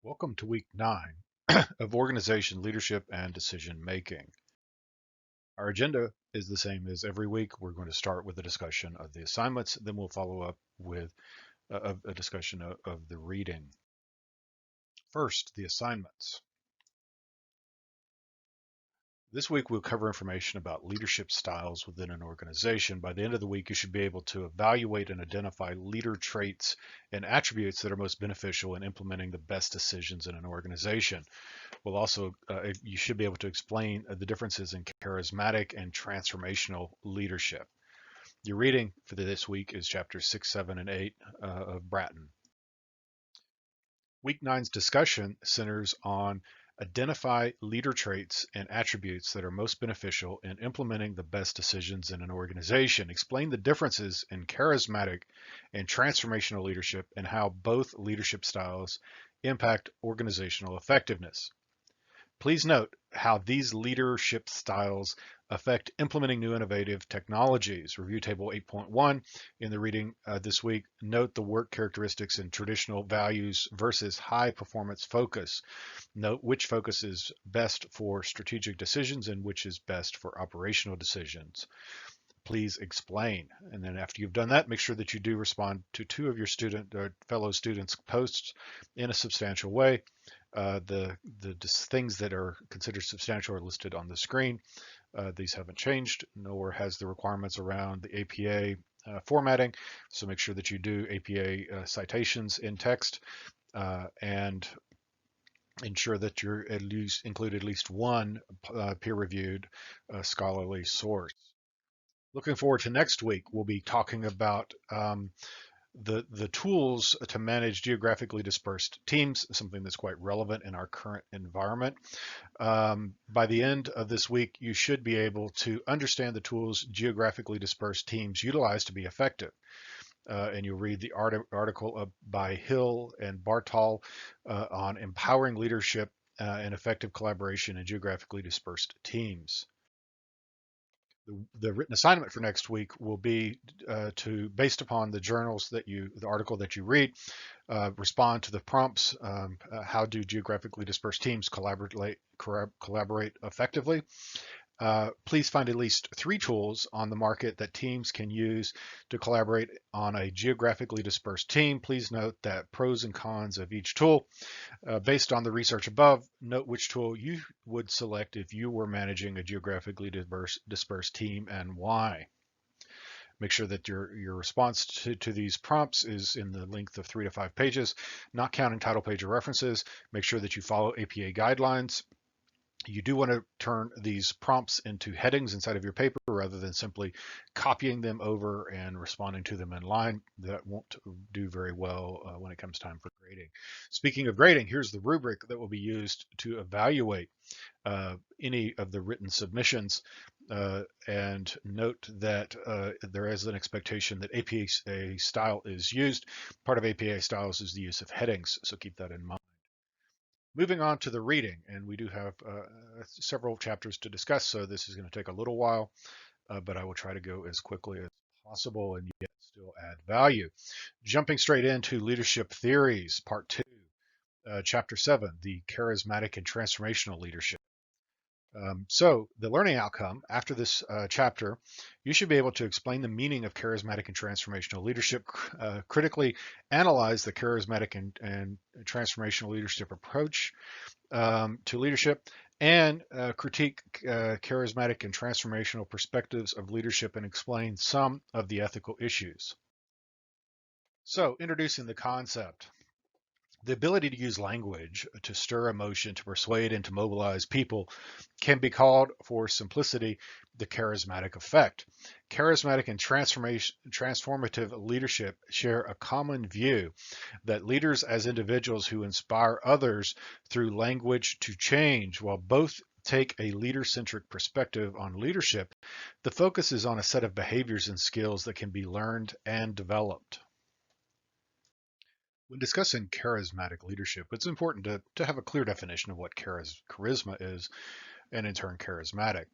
Welcome to week 9 of organization, leadership, and decision making. Our agenda is the same as every week. We're going to start with a discussion of the assignments, then we'll follow up with a discussion of the reading. First, the assignments. This week, we'll cover information about leadership styles within an organization. By the end of the week, you should be able to evaluate and identify leader traits and attributes that are most beneficial in implementing the best decisions in an organization. We'll also, you should be able to explain the differences in charismatic and transformational leadership. Your reading for this week is chapters 6, 7, and 8 of Bratton. Week 9's discussion centers on identify leader traits and attributes that are most beneficial in implementing the best decisions in an organization. Explain the differences in charismatic and transformational leadership and how both leadership styles impact organizational effectiveness. Please note how these leadership styles affect implementing new innovative technologies. Review Table 8.1 in the reading this week. Note the work characteristics and traditional values versus high performance focus. Note which focus is best for strategic decisions and which is best for operational decisions. Please explain. And then after you've done that, make sure that you do respond to two of your fellow students' posts in a substantial way. The things that are considered substantial are listed on the screen. These haven't changed, nor has the requirements around the APA formatting. So make sure that you do APA citations in text and ensure that you're include at least one peer-reviewed scholarly source. Looking forward to next week, we'll be talking about the tools to manage geographically dispersed teams, something that's quite relevant in our current environment. By the end of this week, you should be able to understand the tools geographically dispersed teams utilize to be effective. And you'll read the article by Hill and Bartal on empowering leadership and effective collaboration in geographically dispersed teams. The written assignment for next week will be based upon the article that you read, respond to the prompts. How do geographically dispersed teams collaborate effectively? Please find at least 3 tools on the market that teams can use to collaborate on a geographically dispersed team. Please note that pros and cons of each tool. Based on the research above, note which tool you would select if you were managing a geographically dispersed team and why. Make sure that your response to these prompts is in the length of 3 to 5 pages, not counting title page or references. Make sure that you follow APA guidelines. You do want to turn these prompts into headings inside of your paper rather than simply copying them over and responding to them in line. That won't do very well when it comes time for grading. Speaking of grading, here's the rubric that will be used to evaluate any of the written submissions. And note that there is an expectation that APA style is used. Part of APA styles is the use of headings, so keep that in mind. Moving on to the reading, and we do have several chapters to discuss, so this is going to take a little while, but I will try to go as quickly as possible and yet still add value. Jumping straight into leadership theories, part 2, chapter 7, the charismatic and transformational leadership. So the learning outcome after this chapter, you should be able to explain the meaning of charismatic and transformational leadership, critically analyze the charismatic and transformational leadership approach to leadership, and critique charismatic and transformational perspectives of leadership and explain some of the ethical issues. So introducing the concept. The ability to use language to stir emotion, to persuade, and to mobilize people can be called, for simplicity, the charismatic effect. Charismatic and transformative leadership share a common view that leaders as individuals who inspire others through language to change. While both take a leader-centric perspective on leadership, the focus is on a set of behaviors and skills that can be learned and developed. When discussing charismatic leadership, it's important to have a clear definition of what charisma is, and in turn, charismatic.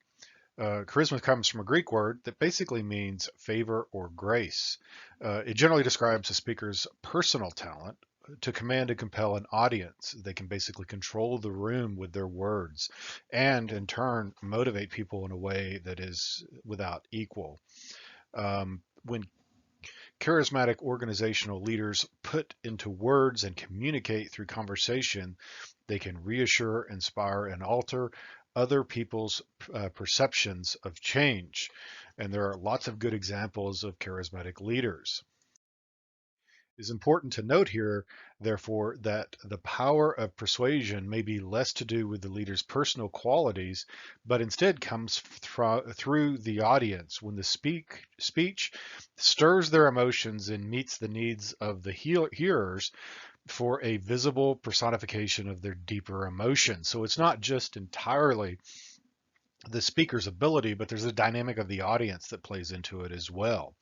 Charisma comes from a Greek word that basically means favor or grace. It generally describes a speaker's personal talent, to command and compel an audience. They can basically control the room with their words and in turn motivate people in a way that is without equal. When charismatic organizational leaders put into words and communicate through conversation, they can reassure, inspire, and alter other people's perceptions of change. And there are lots of good examples of charismatic leaders. It is important to note here, therefore, that the power of persuasion may be less to do with the leader's personal qualities, but instead comes through the audience when the speech stirs their emotions and meets the needs of the hearers for a visible personification of their deeper emotions. So it's not just entirely the speaker's ability, but there's a dynamic of the audience that plays into it as well.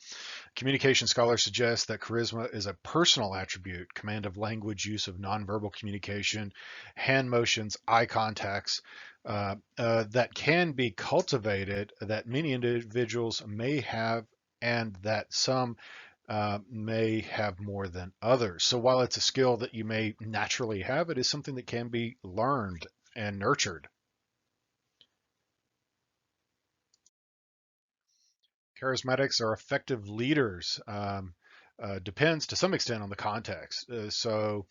Communication scholars suggest that charisma is a personal attribute, command of language, use of nonverbal communication, hand motions, eye contacts, that can be cultivated, that many individuals may have, and that some may have more than others. So while it's a skill that you may naturally have, it is something that can be learned and nurtured. Charismatics are effective leaders. Depends to some extent on the context. So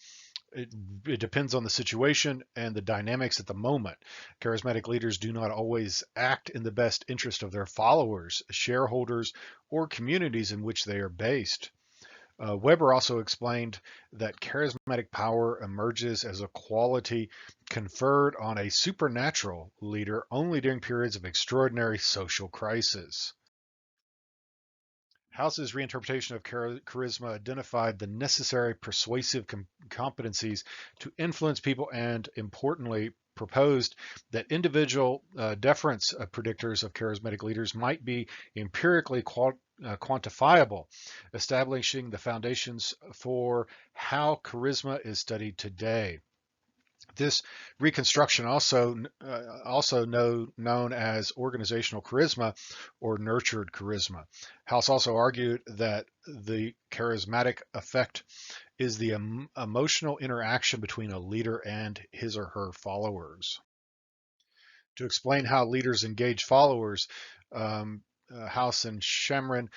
it depends on the situation and the dynamics at the moment. Charismatic leaders do not always act in the best interest of their followers, shareholders, or communities in which they are based. Weber also explained that charismatic power emerges as a quality conferred on a supernatural leader only during periods of extraordinary social crisis. House's reinterpretation of charisma identified the necessary persuasive competencies to influence people and, importantly, proposed that individual deference predictors of charismatic leaders might be empirically quantifiable, establishing the foundations for how charisma is studied today. This reconstruction also known as organizational charisma or nurtured charisma. House also argued that the charismatic effect is the emotional interaction between a leader and his or her followers. To explain how leaders engage followers, um, House and Shemrin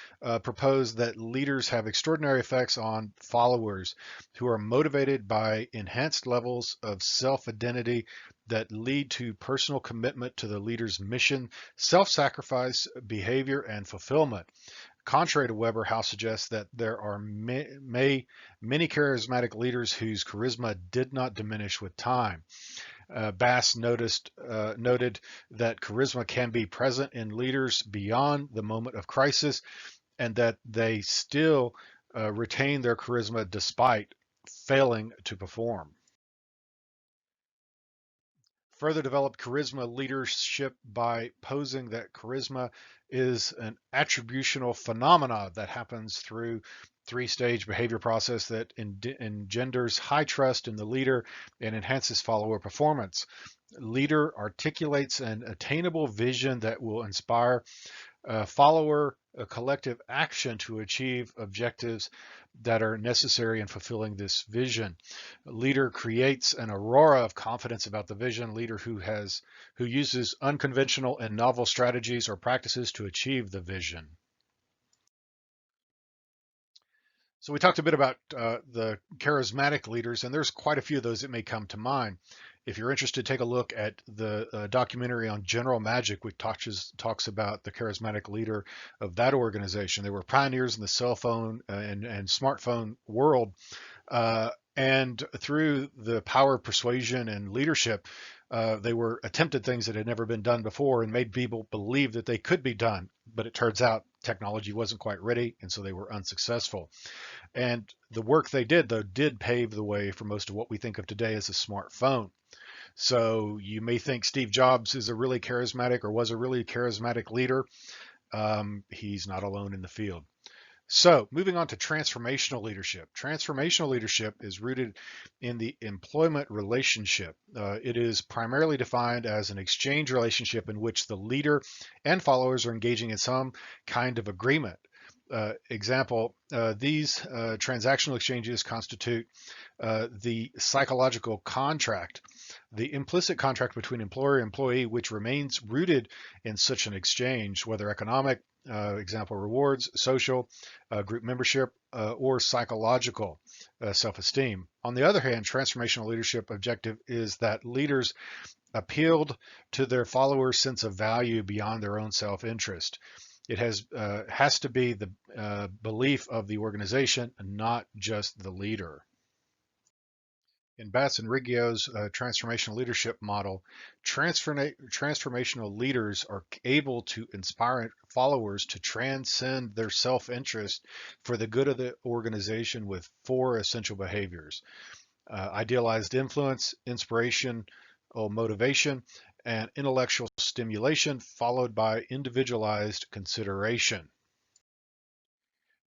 proposed that leaders have extraordinary effects on followers who are motivated by enhanced levels of self-identity that lead to personal commitment to the leader's mission, self-sacrifice, behavior, and fulfillment. Contrary to Weber, House suggests that there are many charismatic leaders whose charisma did not diminish with time. Bass noted that charisma can be present in leaders beyond the moment of crisis and that they still retain their charisma despite failing to perform. Further developed charisma leadership by posing that charisma is an attributional phenomena that happens through three-stage behavior process that engenders high trust in the leader and enhances follower performance. Leader articulates an attainable vision that will inspire follower a collective action to achieve objectives that are necessary in fulfilling this vision. A leader creates an aurora of confidence about the vision. Leader who uses unconventional and novel strategies or practices to achieve the vision. So we talked a bit about the charismatic leaders, and there's quite a few of those that may come to mind. If you're interested, take a look at the documentary on General Magic, which talks about the charismatic leader of that organization. They were pioneers in the cell phone and smartphone world. And through the power of persuasion and leadership, they were attempted things that had never been done before and made people believe that they could be done. But it turns out technology wasn't quite ready, and so they were unsuccessful. And the work they did, though, did pave the way for most of what we think of today as a smartphone. So you may think Steve Jobs is a really charismatic or was a really charismatic leader. He's not alone in the field. So moving on to transformational leadership. Transformational leadership is rooted in the employment relationship. It is primarily defined as an exchange relationship in which the leader and followers are engaging in some kind of agreement. Example, these transactional exchanges constitute the psychological contract, the implicit contract between employer and employee, which remains rooted in such an exchange, whether economic, example rewards, social, group membership, or psychological self-esteem. On the other hand, transformational leadership objective is that leaders appealed to their followers' sense of value beyond their own self-interest. It has to be the belief of the organization, not just the leader. In Batts and Riggio's transformational leadership model, transformational leaders are able to inspire followers to transcend their self-interest for the good of the organization with four essential behaviors: idealized influence, inspiration, or motivation, and intellectual stimulation, followed by individualized consideration.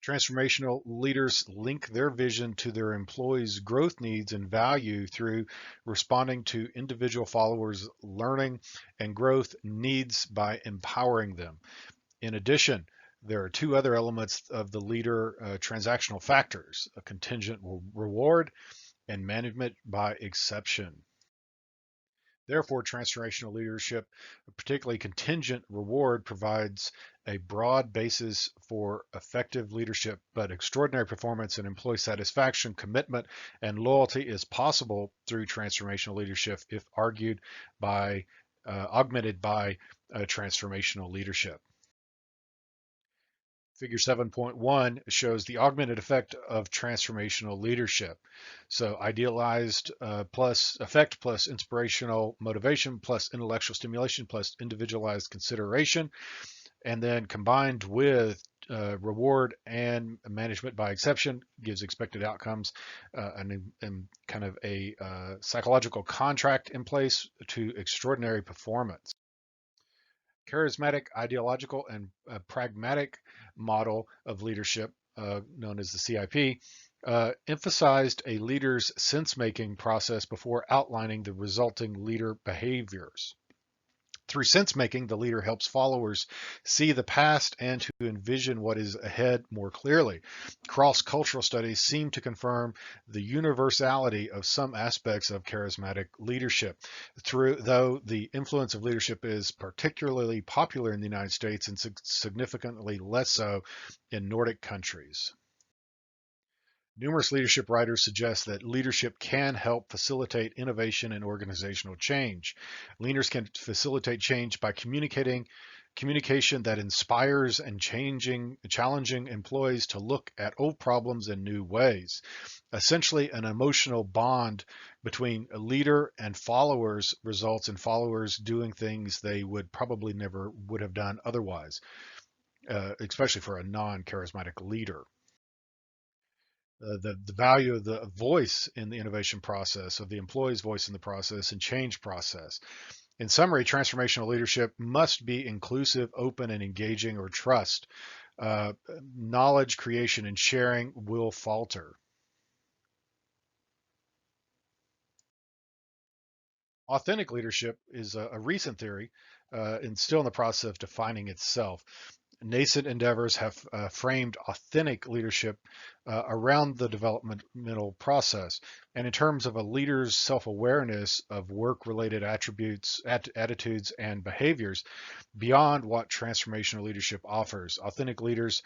Transformational leaders link their vision to their employees' growth needs and value through responding to individual followers' learning and growth needs by empowering them. In addition, there are two other elements of the leader transactional factors: a contingent reward and management by exception. Therefore, transformational leadership, particularly contingent reward, provides a broad basis for effective leadership, but extraordinary performance and employee satisfaction, commitment, and loyalty is possible through transformational leadership if augmented by transformational leadership. Figure 7.1 shows the augmented effect of transformational leadership. So idealized plus effect plus inspirational motivation plus intellectual stimulation plus individualized consideration, and then combined with reward and management by exception gives expected outcomes and kind of a psychological contract in place to extraordinary performance. Charismatic, ideological, and pragmatic model of leadership, known as the CIP, emphasized a leader's sense-making process before outlining the resulting leader behaviors. Through sense-making, the leader helps followers see the past and to envision what is ahead more clearly. Cross-cultural studies seem to confirm the universality of some aspects of charismatic leadership, though the influence of leadership is particularly popular in the United States and significantly less so in Nordic countries. Numerous leadership writers suggest that leadership can help facilitate innovation and organizational change. Leaders can facilitate change by communication that inspires and challenging employees to look at old problems in new ways. Essentially, an emotional bond between a leader and followers results in followers doing things they would probably never would have done otherwise, especially for a non-charismatic leader. The value of the voice in the innovation process, of the employee's voice in the process and change process. In summary, transformational leadership must be inclusive, open, and engaging, or trust. Knowledge creation and sharing will falter. Authentic leadership is a recent theory and still in the process of defining itself. Nascent endeavors have framed authentic leadership around the developmental process. And in terms of a leader's self-awareness of work-related attributes, attitudes, and behaviors beyond what transformational leadership offers, authentic leaders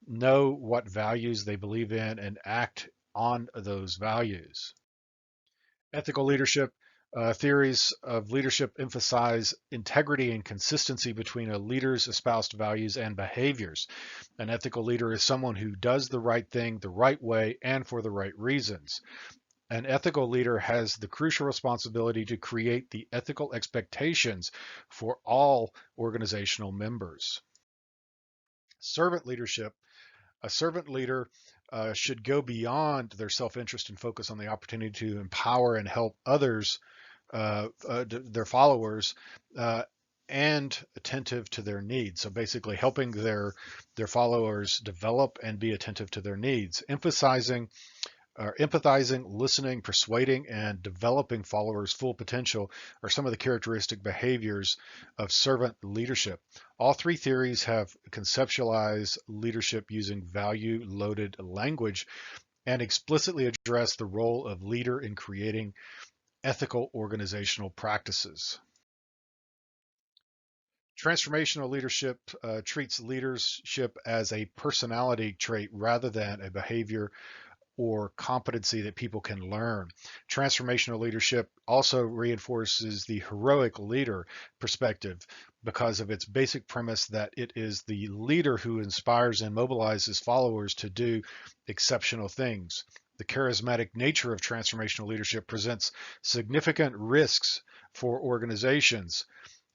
know what values they believe in and act on those values. Ethical leadership theories of leadership emphasize integrity and consistency between a leader's espoused values and behaviors. An ethical leader is someone who does the right thing the right way and for the right reasons. An ethical leader has the crucial responsibility to create the ethical expectations for all organizational members. Servant leadership. A servant leader should go beyond their self-interest and focus on the opportunity to empower and help others, their followers, and attentive to their needs. So basically helping their followers develop and be attentive to their needs, emphasizing Empathizing, listening, persuading, and developing followers' full potential are some of the characteristic behaviors of servant leadership. All three theories have conceptualized leadership using value-loaded language and explicitly address the role of leader in creating ethical organizational practices. Transformational leadership treats leadership as a personality trait rather than a behavior or competency that people can learn. Transformational leadership also reinforces the heroic leader perspective because of its basic premise that it is the leader who inspires and mobilizes followers to do exceptional things. The charismatic nature of transformational leadership presents significant risks for organizations.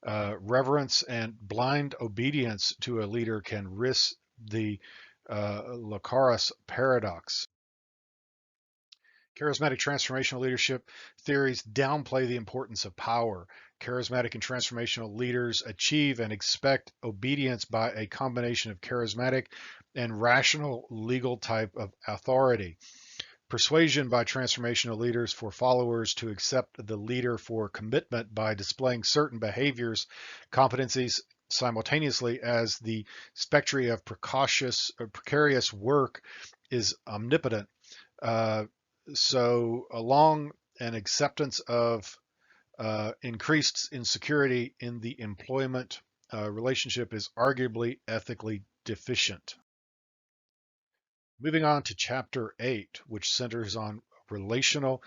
Reverence and blind obedience to a leader can risk the Lacaris paradox. Charismatic transformational leadership theories downplay the importance of power. Charismatic and transformational leaders achieve and expect obedience by a combination of charismatic and rational legal type of authority. Persuasion by transformational leaders for followers to accept the leader for commitment by displaying certain behaviors, competencies simultaneously as the spectre of precarious work is omnipotent. Uh, so, along an acceptance of increased insecurity in the employment relationship is arguably ethically deficient. Moving on to chapter 8, which centers on relational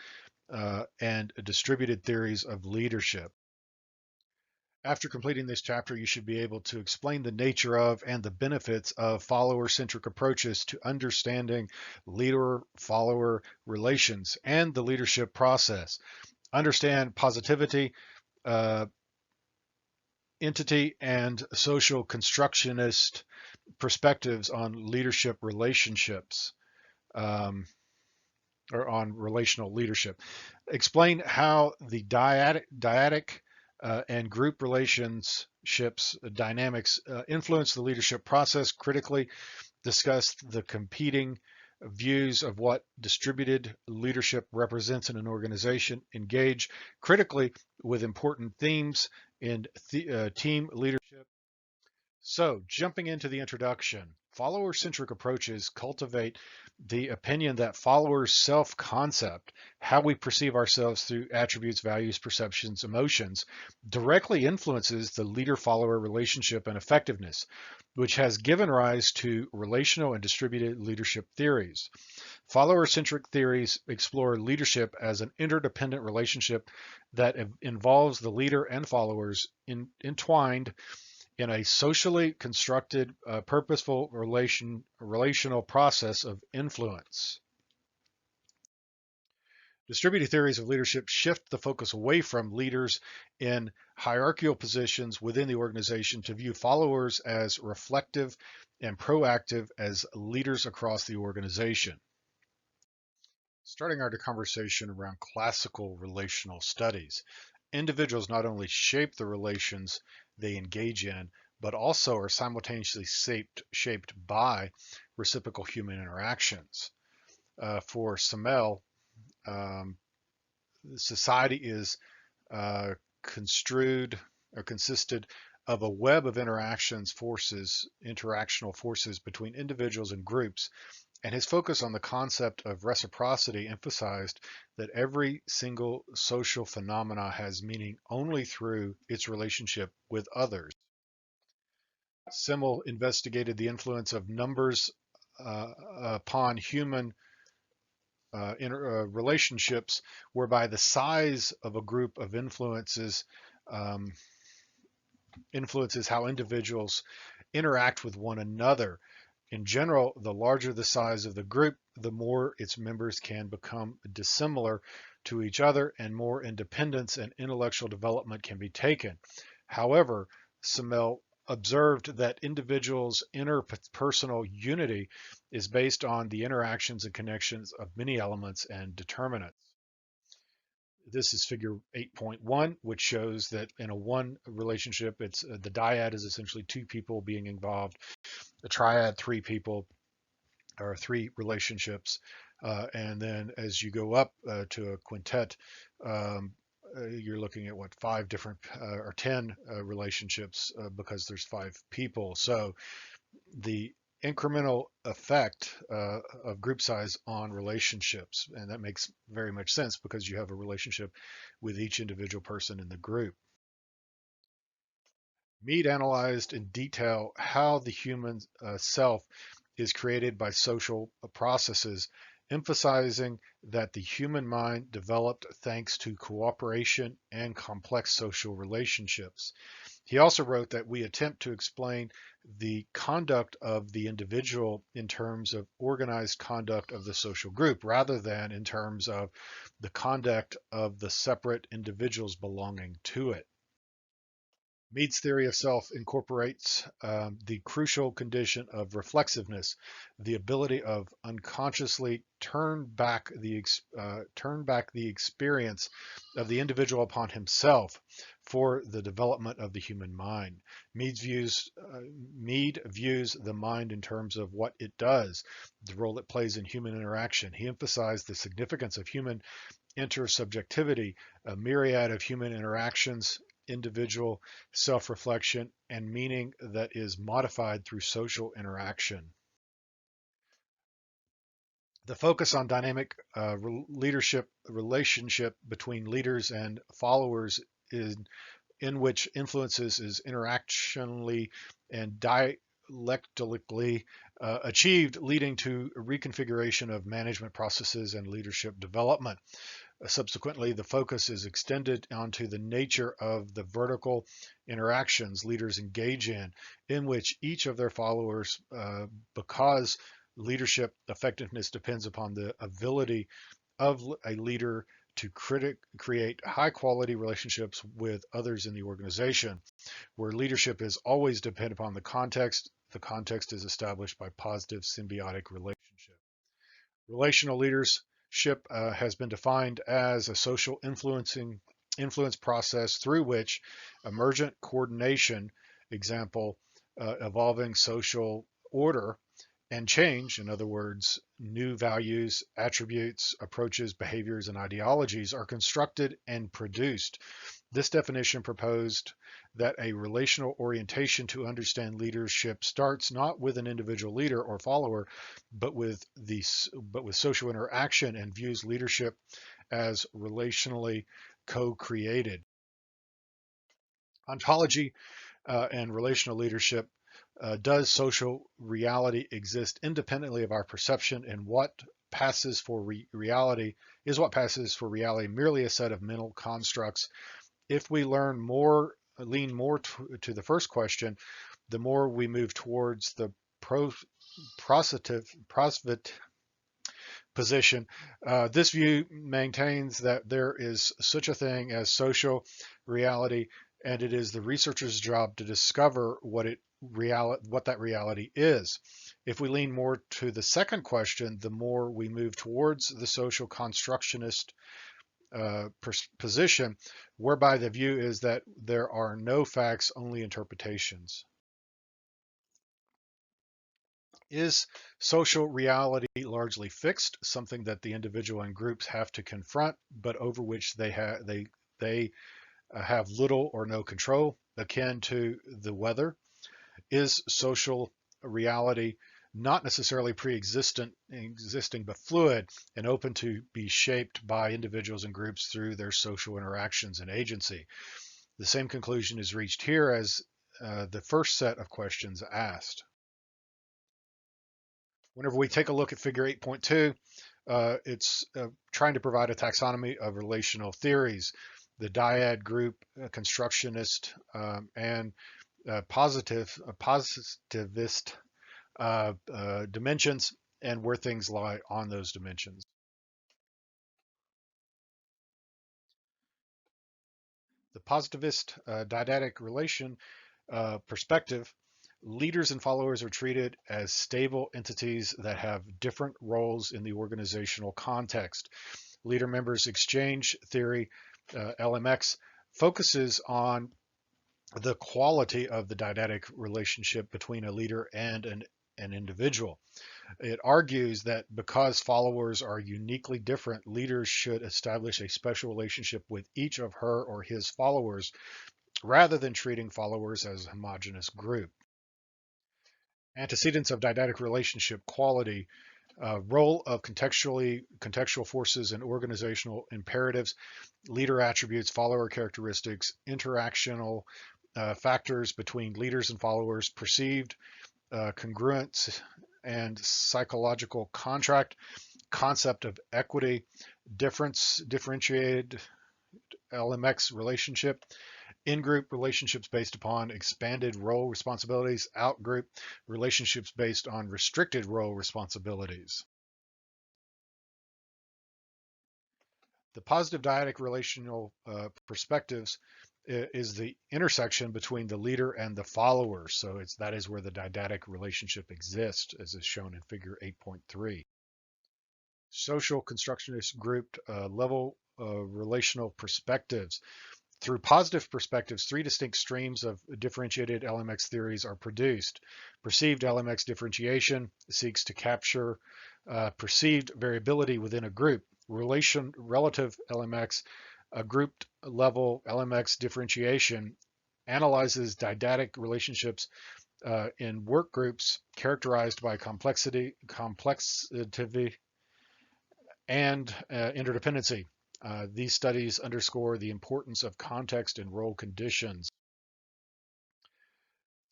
and distributed theories of leadership. After completing this chapter, you should be able to explain the nature of and the benefits of follower-centric approaches to understanding leader-follower relations and the leadership process. Understand positivity, uh, entity, and social constructionist perspectives on leadership relationships. Um, or on relational leadership. Explain how the dyadic and group relationships dynamics influence the leadership process. Critically discuss the competing views of what distributed leadership represents in an organization. Engage critically with important themes in team leadership. So, jumping into the introduction, follower-centric approaches cultivate the opinion that followers' self-concept, how we perceive ourselves through attributes, values, perceptions, emotions, directly influences the leader-follower relationship and effectiveness, which has given rise to relational and distributed leadership theories. Follower-centric theories explore leadership as an interdependent relationship that involves the leader and followers entwined in a socially constructed, purposeful relational process of influence. Distributed theories of leadership shift the focus away from leaders in hierarchical positions within the organization to view followers as reflective and proactive as leaders across the organization. Starting our conversation around classical relational studies, individuals not only shape the relations they engage in, but also are simultaneously shaped by reciprocal human interactions. For Semel, um, society is construed or consisted of a web of interactional forces between individuals and groups, and his focus on the concept of reciprocity emphasized that every single social phenomena has meaning only through its relationship with others. Simmel investigated the influence of numbers upon human relationships, whereby the size of a group of um, influences how individuals interact with one another. In general, the larger the size of the group, the more its members can become dissimilar to each other and more independence and intellectual development can be taken. However, Simmel observed that individuals' interpersonal unity is based on the interactions and connections of many elements and determinants. This is figure 8.1, which shows that in a one relationship, it's the dyad is essentially two people being involved, the triad, three people or three relationships. And then as you go up to a quintet, um, you're looking at what, 5 different or 10 relationships because there's 5 people. So the incremental effect of group size on relationships, and that makes very much sense because you have a relationship with each individual person in the group. Mead analyzed in detail how the human self is created by social processes, emphasizing that the human mind developed thanks to cooperation and complex social relationships. He also wrote that we attempt to explain the conduct of the individual in terms of organized conduct of the social group rather than in terms of the conduct of the separate individuals belonging to it. Mead's theory of self incorporates the crucial condition of reflexiveness, the ability of unconsciously turn back the experience of the individual upon himself for the development of the human mind. Mead views the mind in terms of what it does, the role it plays in human interaction. He emphasized the significance of human intersubjectivity, a myriad of human interactions, individual self-reflection, and meaning that is modified through social interaction. The focus on dynamic leadership relationship between leaders and followers is in which influences is interactionally and dialectically achieved, leading to a reconfiguration of management processes and leadership development. Subsequently, the focus is extended onto the nature of the vertical interactions leaders engage in which each of their followers, because leadership effectiveness depends upon the ability of a leader to create high quality relationships with others in the organization, where leadership is always dependent upon the context. The context is established by positive symbiotic relationship. Relational leadership has been defined as a social influence process through which emergent coordination, example, evolving social order and change, in other words, new values, attributes, approaches, behaviors, and ideologies are constructed and produced. This definition proposed that a relational orientation to understand leadership starts not with an individual leader or follower, but with social interaction, and views leadership as relationally co-created. Ontology and relational leadership. Does social reality exist independently of our perception, and what passes for reality is what passes for reality merely a set of mental constructs? If we lean more to the first question, the more we move towards the positive position. This view maintains that there is such a thing as social reality, and it is the researcher's job to discover what that reality is. If we lean more to the second question, the more we move towards the social constructionist position, whereby the view is that there are no facts, only interpretations. Is social reality largely fixed, something that the individual and groups have to confront, but over which they have little or no control, akin to the weather? Is social reality not necessarily existing, but fluid and open to be shaped by individuals and groups through their social interactions and agency? The same conclusion is reached here as the first set of questions asked. Whenever we take a look at figure 8.2, it's trying to provide a taxonomy of relational theories, the dyad group, constructionist, and positivist dimensions, and where things lie on those dimensions. The positivist dyadic relation perspective, leaders and followers are treated as stable entities that have different roles in the organizational context. Leader members exchange theory, LMX, focuses on the quality of the dyadic relationship between a leader and an individual. It argues that because followers are uniquely different, leaders should establish a special relationship with each of her or his followers rather than treating followers as a homogeneous group. Antecedents of didactic relationship quality, role of contextual forces and organizational imperatives, leader attributes, follower characteristics, interactional factors between leaders and followers, perceived congruence and psychological contract, concept of equity, differentiated LMX relationship, in-group relationships based upon expanded role responsibilities, out-group relationships based on restricted role responsibilities. The positive dyadic relational perspectives is the intersection between the leader and the follower. So that is where the dyadic relationship exists, as is shown in figure 8.3. Social constructionist grouped level relational perspectives. Through positive perspectives, three distinct streams of differentiated LMX theories are produced. Perceived LMX differentiation seeks to capture perceived variability within a group. Relative LMX, a grouped level LMX differentiation, analyzes didactic relationships in work groups characterized by complexity and interdependency. These studies underscore the importance of context and role conditions.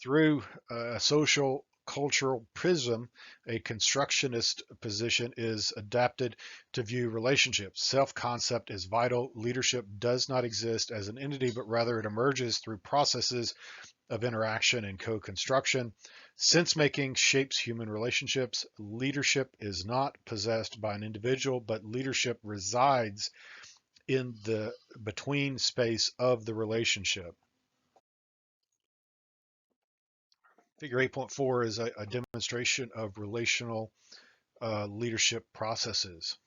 Through a social cultural prism, a constructionist position is adapted to view relationships. Self-concept is vital. Leadership does not exist as an entity, but rather it emerges through processes of interaction and co-construction. Sense-making shapes human relationships. Leadership is not possessed by an individual, but leadership resides in the between space of the relationship. Figure 8.4 is a demonstration of relational leadership processes.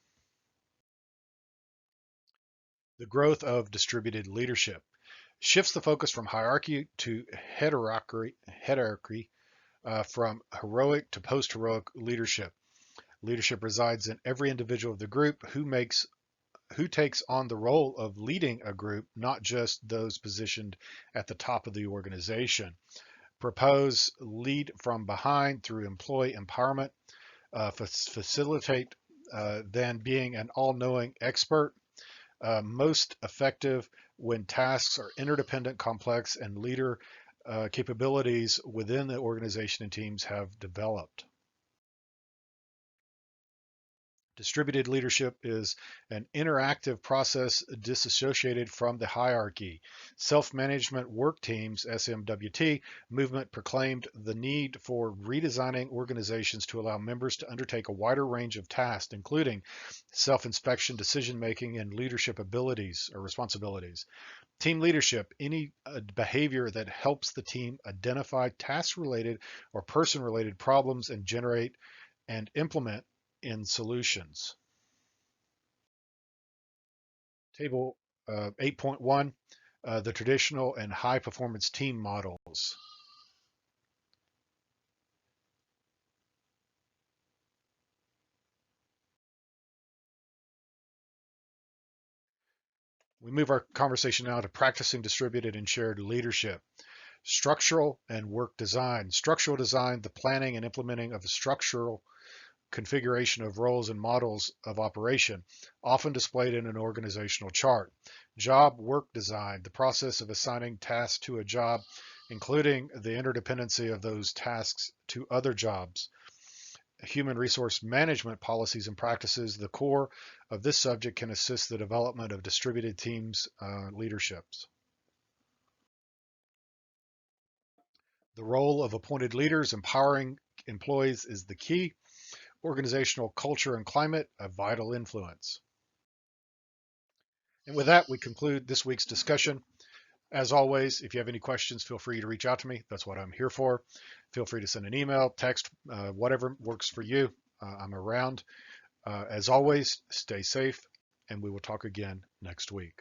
The growth of distributed leadership shifts the focus from hierarchy to hierarchy, from heroic to post-heroic leadership. Leadership resides in every individual of the group who takes on the role of leading a group, not just those positioned at the top of the organization. Propose lead from behind through employee empowerment, facilitate than being an all-knowing expert, most effective when tasks are interdependent, complex, and leader capabilities within the organization and teams have developed. Distributed leadership is an interactive process disassociated from the hierarchy. Self-management work teams, SMWT, movement proclaimed the need for redesigning organizations to allow members to undertake a wider range of tasks, including self-inspection, decision-making, and leadership abilities or responsibilities. Team leadership, any behavior that helps the team identify task-related or person-related problems and generate and implement in solutions. Table 8.1, the traditional and high performance team models. We move our conversation now to practicing distributed and shared leadership. Structural and work design. Structural design, the planning and implementing of a structural configuration of roles and models of operation, often displayed in an organizational chart. Job work design, the process of assigning tasks to a job, including the interdependency of those tasks to other jobs. Human resource management policies and practices, the core of this subject can assist the development of distributed teams leaderships. The role of appointed leaders, empowering employees is the key. Organizational culture and climate, a vital influence. And with that, we conclude this week's discussion. As always, if you have any questions, feel free to reach out to me. That's what I'm here for. Feel free to send an email, text, whatever works for you. I'm around. As always, stay safe, and we will talk again next week.